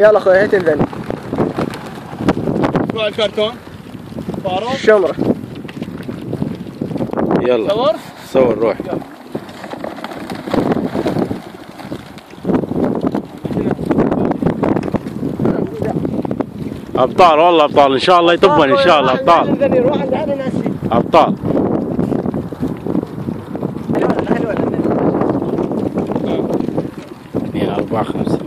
يلا اخوي هات الذنب. روح الكرتون فاروق الشمرة. يلا صور صور روح. ابطال والله ابطال ان شاء الله يطبون ان شاء الله ابطال. ابطال. اثنين أربعة خمسة.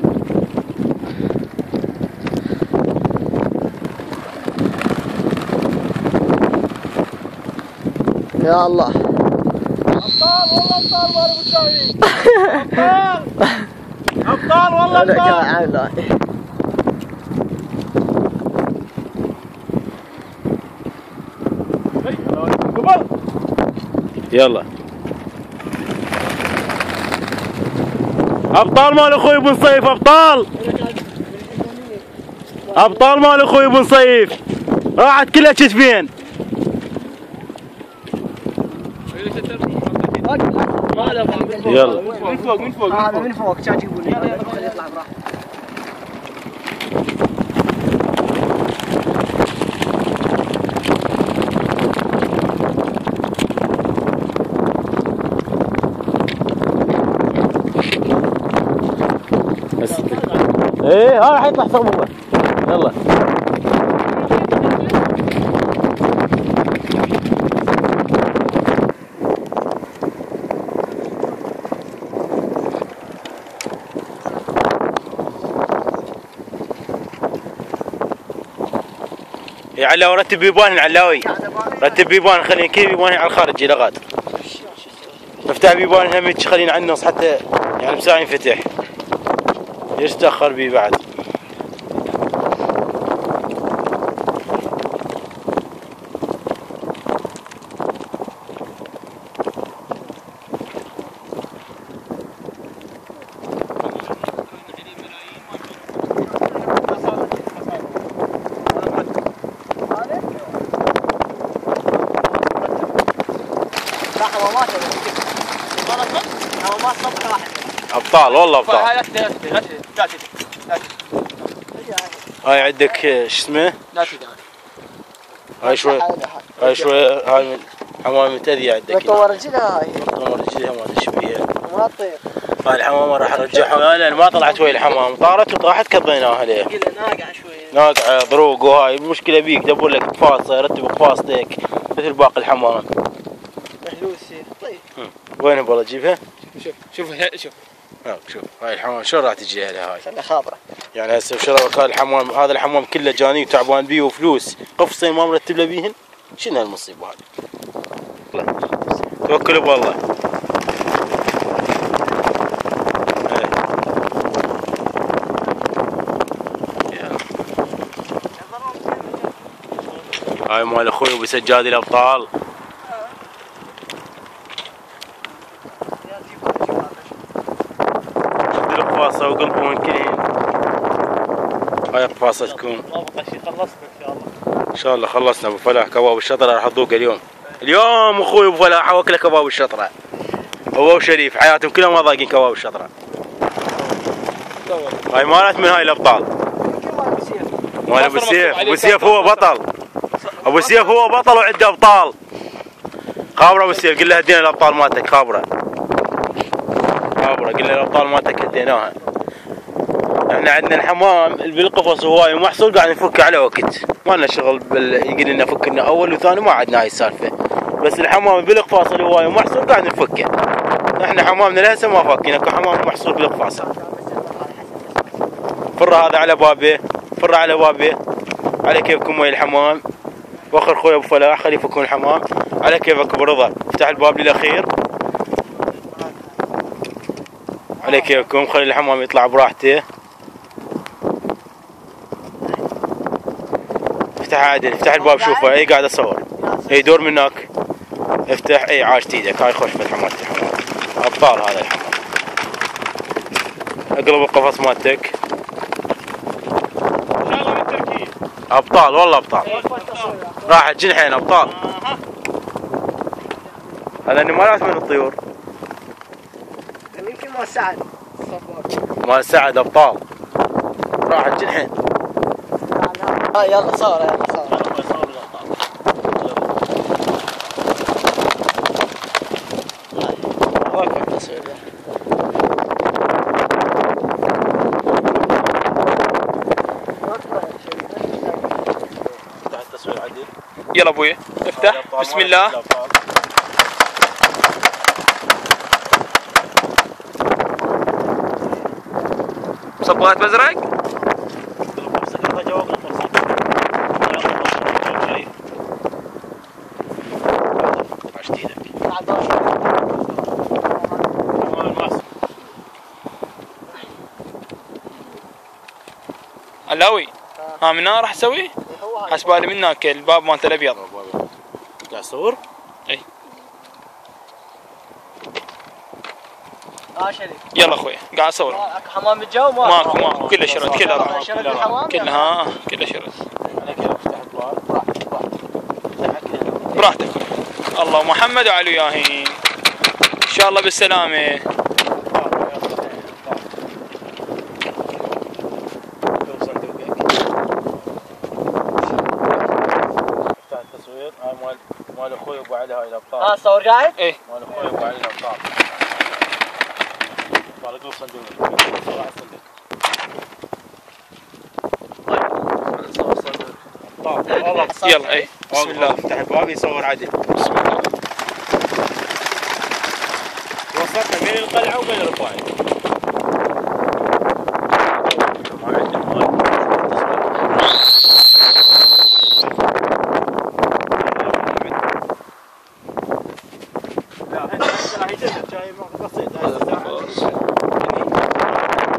يا الله ابطال والله ابطال ما ابو شاهين. ابطال ابطال والله ابطال. يلا ابطال مال اخوي بن صيف. ابطال ابطال مال اخوي بن صيف. راحت كلها كتفين. يلا من فوق من فوق هذا من فوق كان يجيبون لي يطلع براحته. بس ايه ها راح يطلع صوبه. يلا يا علاوي رتب بيبان علاوي. رتب بيبان خلينا كذا بيبان على الخارج الى غاد. افتح بيبان هم خلينا على النص حتى يعني بساعة ينفتح. ليش تأخر بي بعد؟ ابطال والله ابطال. هاي عندك شو اسمه؟ هاي شوي هاي شوي هاي حمامة متأذية عندك. مطور رجلها هاي. مطور رجلها ما ادري ايش بيها. ما تطير. هاي الحمامة راح ارجعها لان ما طلعت ويا الحمام، طارت وطاحت كضيناها ليه. ناقعة شوية. ناقعة ضروق وهاي المشكلة بيك دبر لك قفاصة رتب قفاصتك مثل باقي الحمام. محلوسة طيب. وين والله تجيبها؟ شوف شوف هاي الحمام شلون راح تجي لها هاي؟ خلها خابرة. يعني هسه وشربك هذا الحمام، هذا الحمام كله جاني وتعبان بيه وفلوس، قفصين ما مرتب له بيهن، شنو هالمصيبة هذه؟ توكلوا بالله. هاي مال اخوي ابو سجاد الابطال. شد القفاصة وقلبون كلين. هاي قفاصة تكون. ان شاء الله خلصنا ابو فلاح. كباب الشطرة راح اذوقه اليوم. اليوم اخوي ابو فلاح واكله كباب الشطرة. هو وشريف حياتهم كلهم ما ذاقين كباب الشطرة. هاي مالت من هاي الابطال. مال ابو سيف. ابو سيف هو بطل. ابو سيف هو بطل وعنده ابطال. خابره ابو سيف قل له هدينا الابطال مالتك. خابره قل له الابطال مالتك هديناها. احنا عندنا الحمام بالقفص هواي ومحصول قاعد نفكه على وقت، ما لنا شغل يقول لنا فك لنا اول وثاني، ما عندنا هاي السالفه. بس الحمام بالقفاص الهواي ومحصول قاعد نفكه. احنا حمامنا لهسه ما فاكين، اكو حمام محصول بالقفاص. فر هذا على بابه، فر على بابه، على كيفكم ويا الحمام. واخر خوي ابو فلاح خلي يفكون الحمام على كيفك برضا. افتح الباب للاخير على كيفكم، خلي الحمام يطلع براحته. افتح عادل، افتح الباب شوفه. اي قاعد اصور. اي دور من هناك. افتح. اي عاشت ايدك. هاي خوش فتحه مالت الحمام. ابطال هذا الحمام. اقلب القفص مالتك. ابطال والله ابطال. راحت جنحين ابطال. هذا نمرات من الطيور. يمكن مال سعد. مال سعد ابطال. راحت جنحين. يلا صور يلا صور. وقف التصوير. افتح التصوير عدل. يلا ابوي افتح بسم الله. صبغات بزرق. علاوي ها من هنا راح اسوي؟ حسبالي من هناك الباب مالت الابيض. قاعد تصور؟ اي شريف. يلا اخوي قاعد اصور. اكو حمام بالجو ماكو كله شرد كله راح. شرد الحمام كلها كله شرد. انا كذا افتح الباب. براحتك. الله محمد وعلى وياهين. ان شاء الله بالسلامه. مال اخوي ابو علي هاي الابطال. صور قاعد؟ ايه مال اخوي ابو علي الابطال. طالع قلب صندوق. يلا ايه بسم الله. افتح الباب يصور عدل. بسم الله. وصلنا بين القلعه وبين الرفاعي.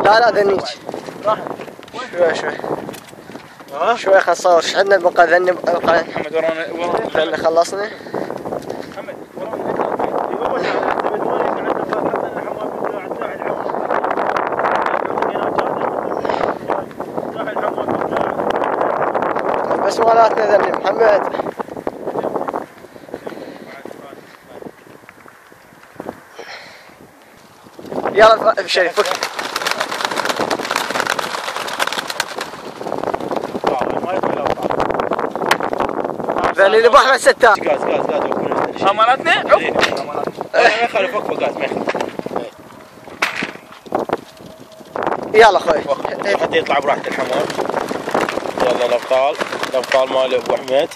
لا ذنيج. شوي خل نصور. ايش عندنا بقى ذني محمد ورانا ذني خلصنا. محمد بس مالاتنا ذني محمد. يلا شريف فك. ذني اللي بحر الستار. غاز مالتنا عف. ما يخالف وقفه غاز ما يخالف. يلا اخوي حتى يطلع براحة الحمام. يلا الابطال مال ابو حميد.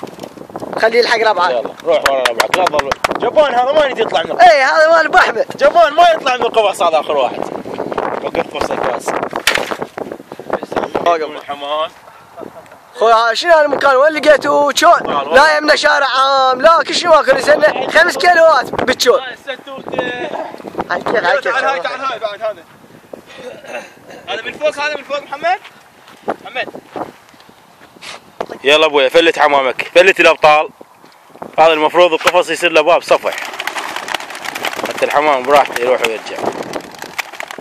خليه يلحق ربعه. يلا روح ورا ربعك لا تظل. جبان هذا ما يريد يطلع من اي هذا مال ابو احمد. جبان ما يطلع من القفص هذا اخر واحد. وقف فرصة كاس. الحمام. اخوي شنو هالمكان وين لقيته شلون؟ لا يمنا شارع عام لا كل شيء ماكو نزلنا 5 كيلوات بالشول. هاي كيف تعال هاي بعد هذا. هذا من فوق محمد. يلا ابويا فلت حمامك فلت الابطال. هذا المفروض القفص يصير له باب صفح حتى الحمام براحته يروح ويرجع.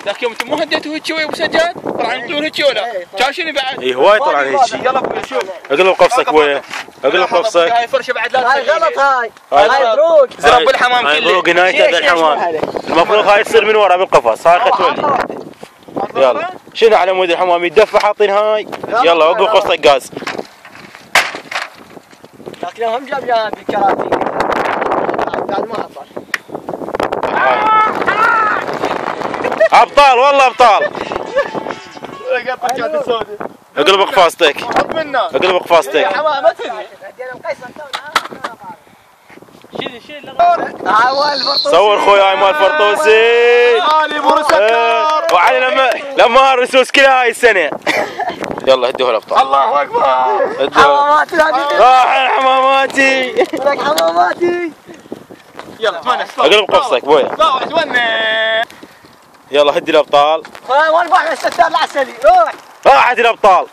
ذاك يوم انتم مو هديتوا هيك شوي ابو سجاد؟ طلع عندكم هيك ولا؟ كاشني بعد؟ اي هواي طلع هيك. يلا ابوي شوف. اقلب قفصك ابويا اقلب قفصك. هاي فرشه بعد لا هاي غلط هاي دروق. زرب الحمام كله. هاي دروق نهاية الحمام. المفروض هاي تصير من ورا بالقفص هاي خطوه. يلا شنو على مود الحمام يتدفى حاطين هاي. يلا وقف قفصك غاز. لكن هم جاب بالكراتين. بعد ما حصل. ابطال والله ابطال. اقلب قفاصتك. اقلب قفاصتك. صور خوي هاي مال فرطوسي. وعلي لما الرسوس كلها هاي السنه. يلا هدوها الابطال. الله اكبر. حماماتي راح حماماتي. لك حماماتي. يلا تونس. اقلب قفصك بويا. يلا هدي الابطال. وين بحر الستار العسلي روح. راحت الابطال.